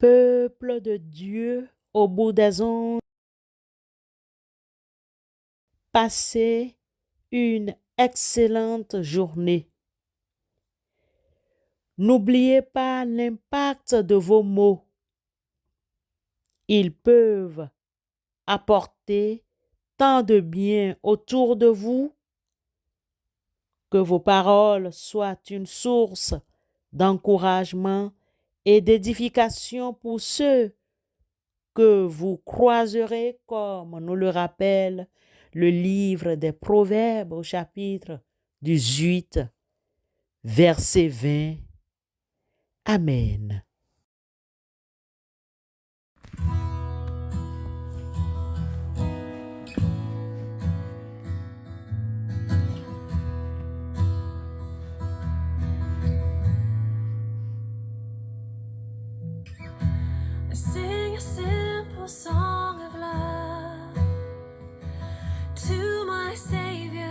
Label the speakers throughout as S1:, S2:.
S1: Peuple de Dieu, au bout des ondes, passez une excellente journée. N'oubliez pas l'impact de vos mots. Ils peuvent apporter tant de bien autour de vous. Que vos paroles soient une source d'encouragement et d'édification pour ceux que vous croiserez, comme nous le rappelle le livre des Proverbes au chapitre 18, verset 20. Amen.
S2: I sing a simple song of love to my Savior,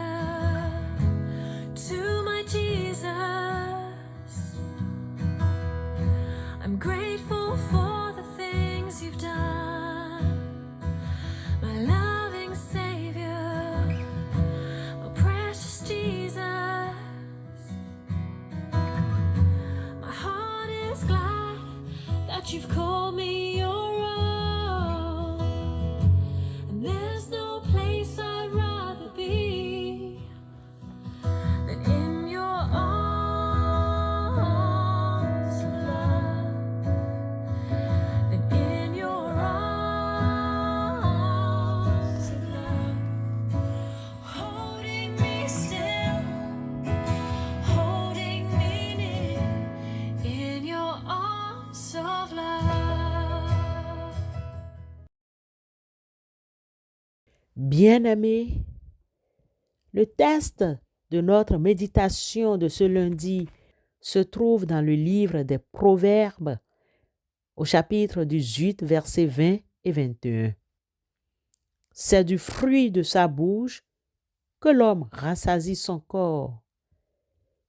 S2: to my Jesus. I'm grateful for the things you've done, my loving Savior, oh precious Jesus. My heart is glad that you've called me your own, and there's no place I'd rather be than in your arms of love, than in your arms of love, holding me still, holding me near, in your arms of love.
S1: Bien-aimés, le texte de notre méditation de ce lundi se trouve dans le livre des Proverbes au chapitre 18, versets 20 et 21. C'est du fruit de sa bouche que l'homme rassasie son corps.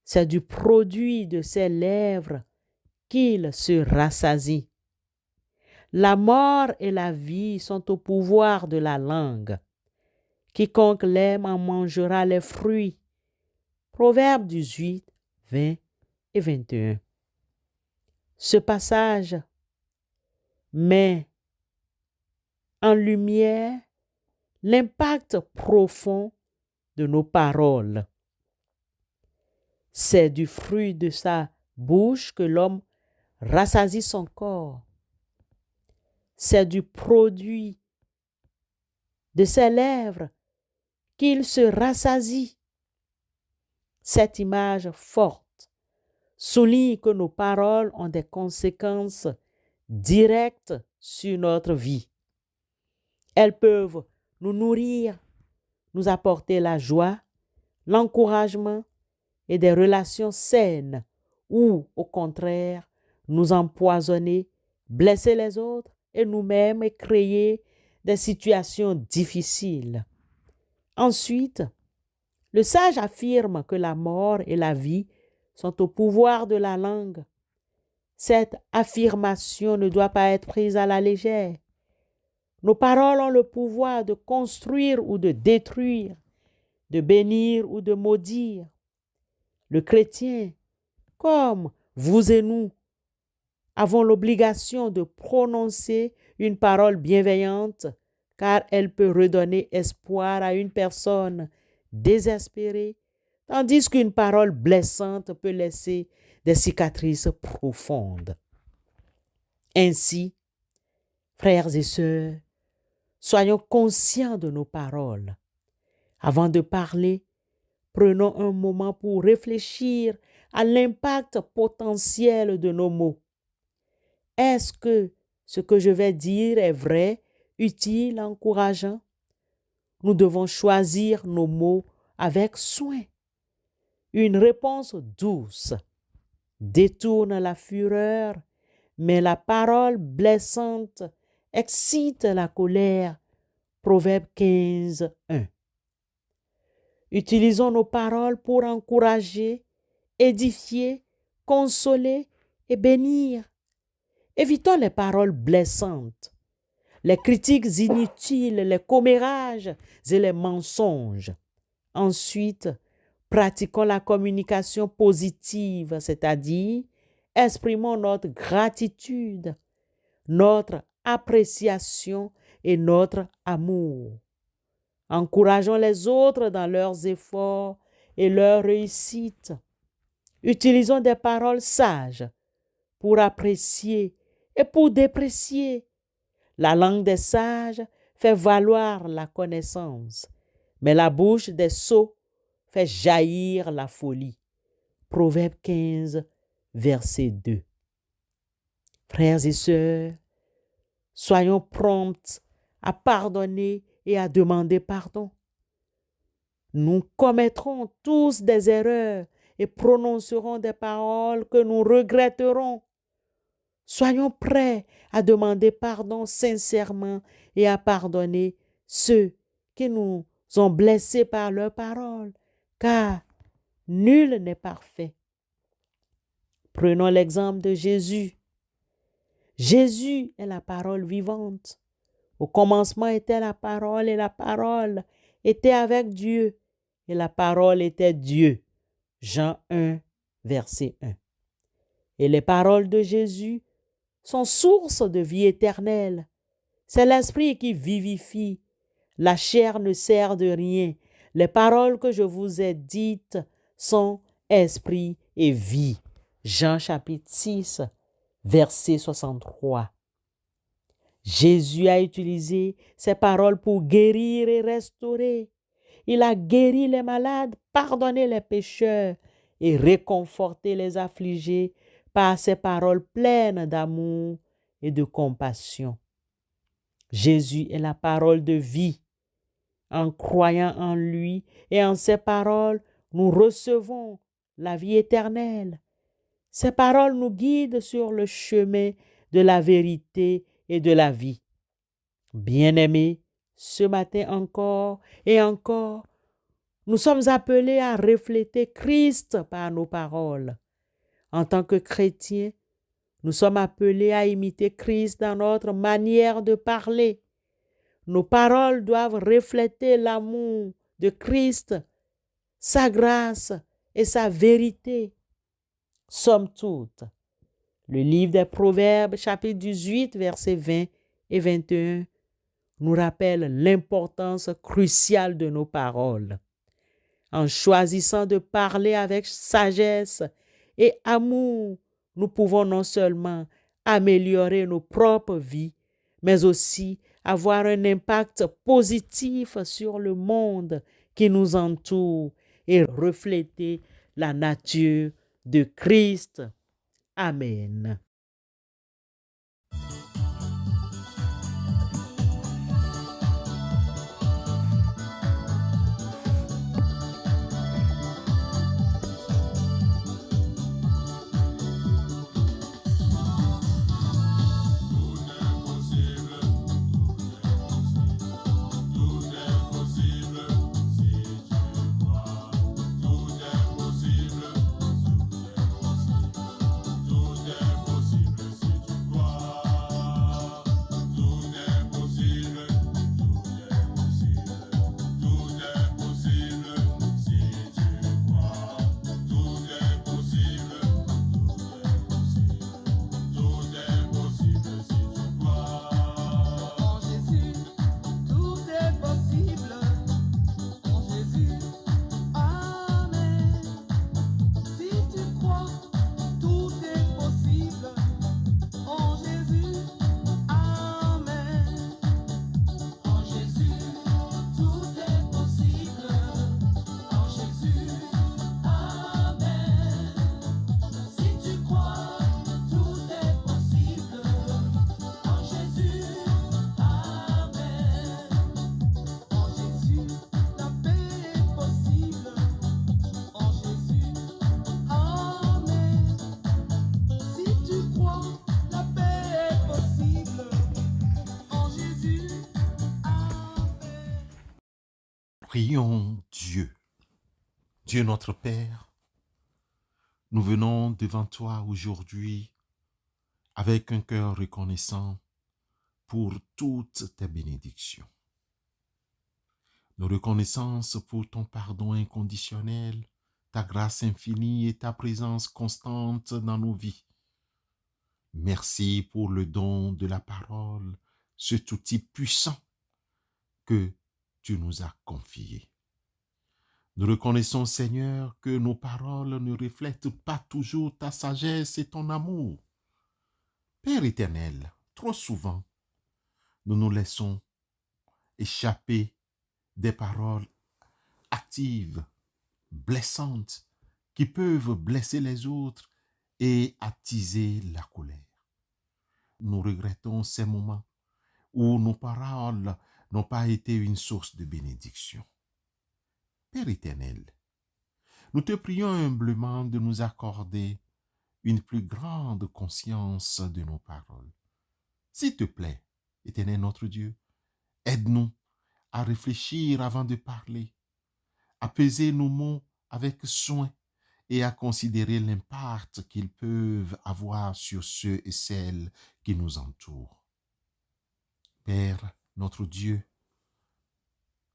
S1: C'est du produit de ses lèvres qu'il se rassasie. La mort et la vie sont au pouvoir de la langue. Quiconque l'aime en mangera les fruits. Proverbe 18, 20 et 21. Ce passage met en lumière l'impact profond de nos paroles. C'est du fruit de sa bouche que l'homme rassasie son corps. C'est du produit de ses lèvres qu'il se rassasie. Cette image forte souligne que nos paroles ont des conséquences directes sur notre vie. Elles peuvent nous nourrir, nous apporter la joie, l'encouragement et des relations saines, ou au contraire, nous empoisonner, blesser les autres et nous-mêmes et créer des situations difficiles. Ensuite, le sage affirme que la mort et la vie sont au pouvoir de la langue. Cette affirmation ne doit pas être prise à la légère. Nos paroles ont le pouvoir de construire ou de détruire, de bénir ou de maudire. Le chrétien, comme vous et nous, avons l'obligation de prononcer une parole bienveillante, car elle peut redonner espoir à une personne désespérée, tandis qu'une parole blessante peut laisser des cicatrices profondes. Ainsi, frères et sœurs, soyons conscients de nos paroles. Avant de parler, prenons un moment pour réfléchir à l'impact potentiel de nos mots. Est-ce que ce que je vais dire est vrai, utile, encourageant? Nous devons choisir nos mots avec soin. Une réponse douce détourne la fureur, mais la parole blessante excite la colère. Proverbe 15, 1. Utilisons nos paroles pour encourager, édifier, consoler et bénir. Évitons les paroles blessantes, les critiques inutiles, les commérages et les mensonges. Ensuite, pratiquons la communication positive, c'est-à-dire exprimons notre gratitude, notre appréciation et notre amour. Encourageons les autres dans leurs efforts et leurs réussites. Utilisons des paroles sages pour apprécier et pour déprécier. La langue des sages fait valoir la connaissance, mais la bouche des sots fait jaillir la folie. Proverbe 15, verset 2. Frères et sœurs, soyons prompts à pardonner et à demander pardon. Nous commettrons tous des erreurs et prononcerons des paroles que nous regretterons. Soyons prêts à demander pardon sincèrement et à pardonner ceux qui nous ont blessés par leurs paroles, car nul n'est parfait. Prenons l'exemple de Jésus. Jésus est la parole vivante. Au commencement était la parole et la parole était avec Dieu et la parole était Dieu. Jean 1, verset 1. Et les paroles de Jésus sont source de vie éternelle. C'est l'esprit qui vivifie. La chair ne sert de rien. Les paroles que je vous ai dites sont esprit et vie. Jean chapitre 6, verset 63. Jésus a utilisé ces paroles pour guérir et restaurer. Il a guéri les malades, pardonné les pécheurs et réconforté les affligés par ses paroles pleines d'amour et de compassion. Jésus est la parole de vie. En croyant en lui et en ses paroles, nous recevons la vie éternelle. Ces paroles nous guident sur le chemin de la vérité et de la vie. Bien-aimés, ce matin encore et encore, nous sommes appelés à refléter Christ par nos paroles. En tant que chrétiens, nous sommes appelés à imiter Christ dans notre manière de parler. Nos paroles doivent refléter l'amour de Christ, sa grâce et sa vérité. Somme toute, le livre des Proverbes, chapitre 18, versets 20 et 21, nous rappelle l'importance cruciale de nos paroles. En choisissant de parler avec sagesse et amour, nous pouvons non seulement améliorer nos propres vies, mais aussi avoir un impact positif sur le monde qui nous entoure et refléter la nature de Christ. Amen.
S3: Prions Dieu. Dieu notre Père, nous venons devant toi aujourd'hui avec un cœur reconnaissant pour toutes tes bénédictions. Nos reconnaissances pour ton pardon inconditionnel, ta grâce infinie et ta présence constante dans nos vies. Merci pour le don de la parole, cet outil puissant que tu nous as confié. Nous reconnaissons, Seigneur, que nos paroles ne reflètent pas toujours ta sagesse et ton amour. Père éternel, trop souvent, nous nous laissons échapper des paroles actives, blessantes, qui peuvent blesser les autres et attiser la colère. Nous regrettons ces moments où nos paroles n'ont pas été une source de bénédiction. Père éternel, nous te prions humblement de nous accorder une plus grande conscience de nos paroles. S'il te plaît, éternel notre Dieu, aide-nous à réfléchir avant de parler, à peser nos mots avec soin et à considérer l'impact qu'ils peuvent avoir sur ceux et celles qui nous entourent. Père, notre Dieu,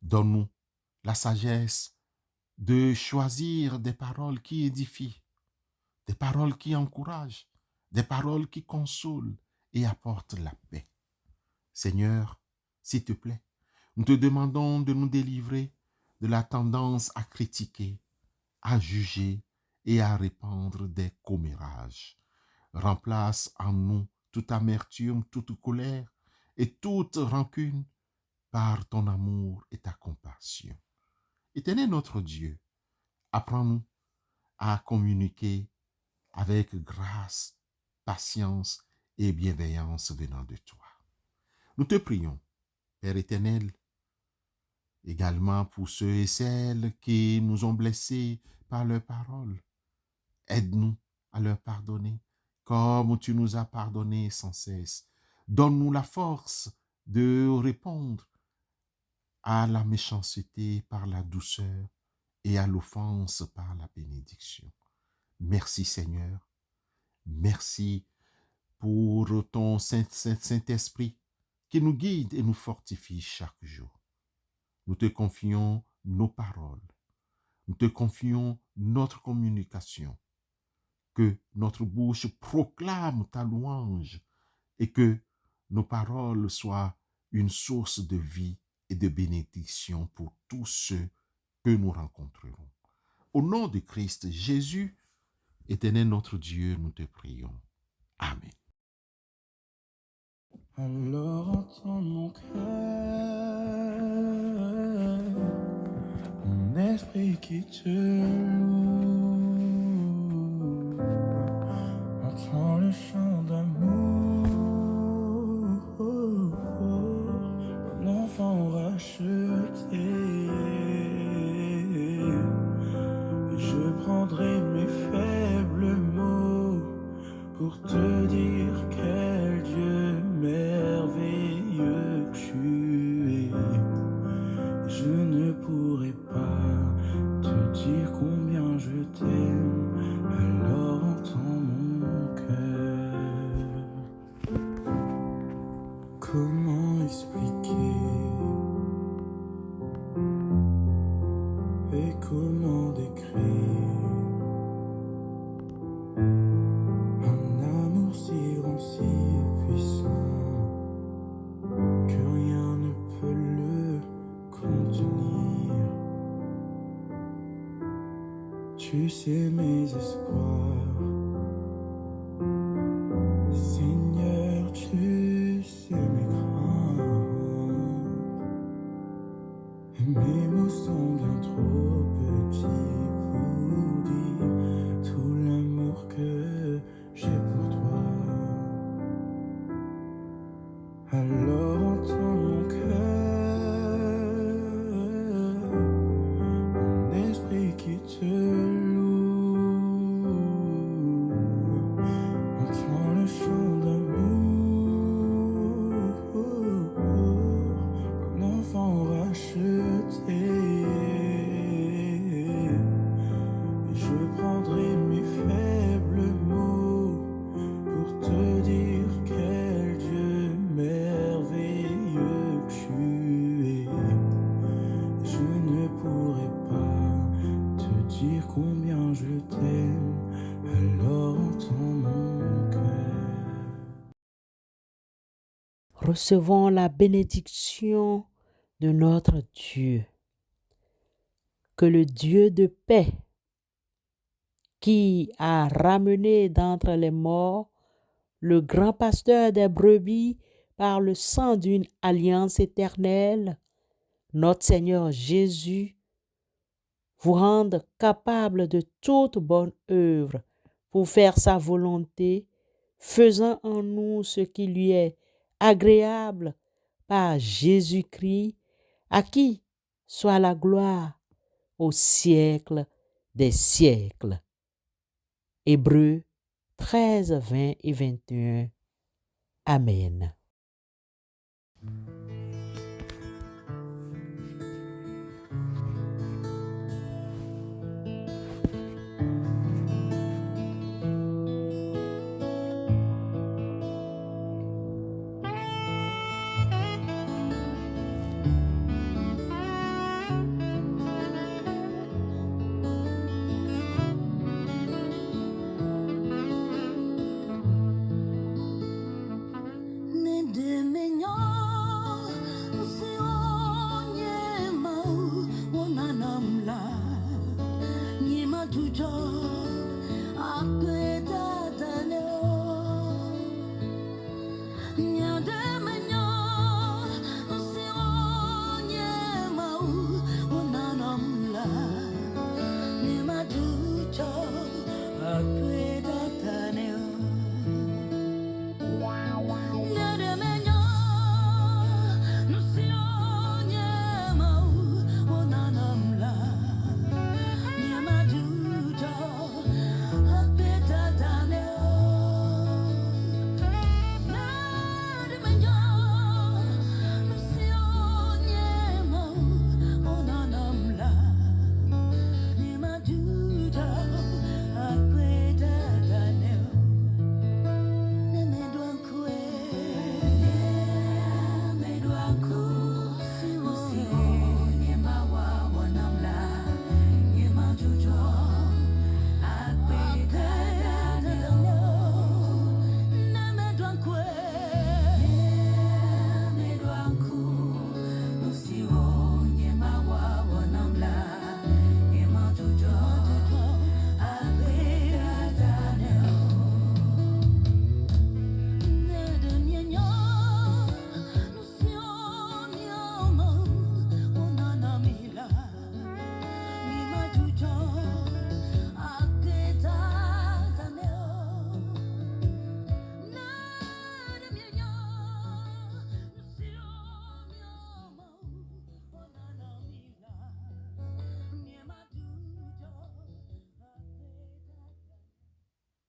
S3: donne-nous la sagesse de choisir des paroles qui édifient, des paroles qui encouragent, des paroles qui consolent et apportent la paix. Seigneur, s'il te plaît, nous te demandons de nous délivrer de la tendance à critiquer, à juger et à répandre des commérages. Remplace en nous toute amertume, toute colère et toute rancune par ton amour et ta compassion. Éternel notre Dieu, apprends-nous à communiquer avec grâce, patience et bienveillance venant de toi. Nous te prions, Père éternel, également pour ceux et celles qui nous ont blessés par leurs paroles. Aide-nous à leur pardonner, comme tu nous as pardonné sans cesse. Donne-nous la force de répondre à la méchanceté par la douceur et à l'offense par la bénédiction. Merci Seigneur. Merci pour ton Saint-Esprit qui nous guide et nous fortifie chaque jour. Nous te confions nos paroles. Nous te confions notre communication. Que notre bouche proclame ta louange et que nos paroles soient une source de vie et de bénédiction pour tous ceux que nous rencontrerons. Au nom de Christ Jésus, éternel notre Dieu, nous te prions. Amen.
S4: Alors entends mon cœur, mon esprit qui te loue, entends le chant d'amour, mon enfant racheté. Je prendrai mes faibles mots pour te dire quel Dieu merveilleux tu es. Je ne pourrai pas te dire combien je t'aime, alors entends mon cœur. Comment expliquer et comment décrire un amour si grand, si puissant, que rien ne peut le contenir. Tu sais mes espoirs, Seigneur, tu sais mes craintes. Mes mots sont bien trop petits pour dire tout l'amour que j'ai pour toi. Alors entends mon cœur, mon esprit qui te loue, entends le chant d'amour, un enfant racheté.
S1: recevons la bénédiction de notre Dieu. Que le Dieu de paix, qui a ramené d'entre les morts le grand pasteur des brebis par le sang d'une alliance éternelle, notre Seigneur Jésus, vous rende capable de toute bonne œuvre pour faire sa volonté, faisant en nous ce qui lui est agréable par Jésus-Christ, à qui soit la gloire au siècle des siècles. Hébreux 13, 20 et 21. Amen.
S5: Joy.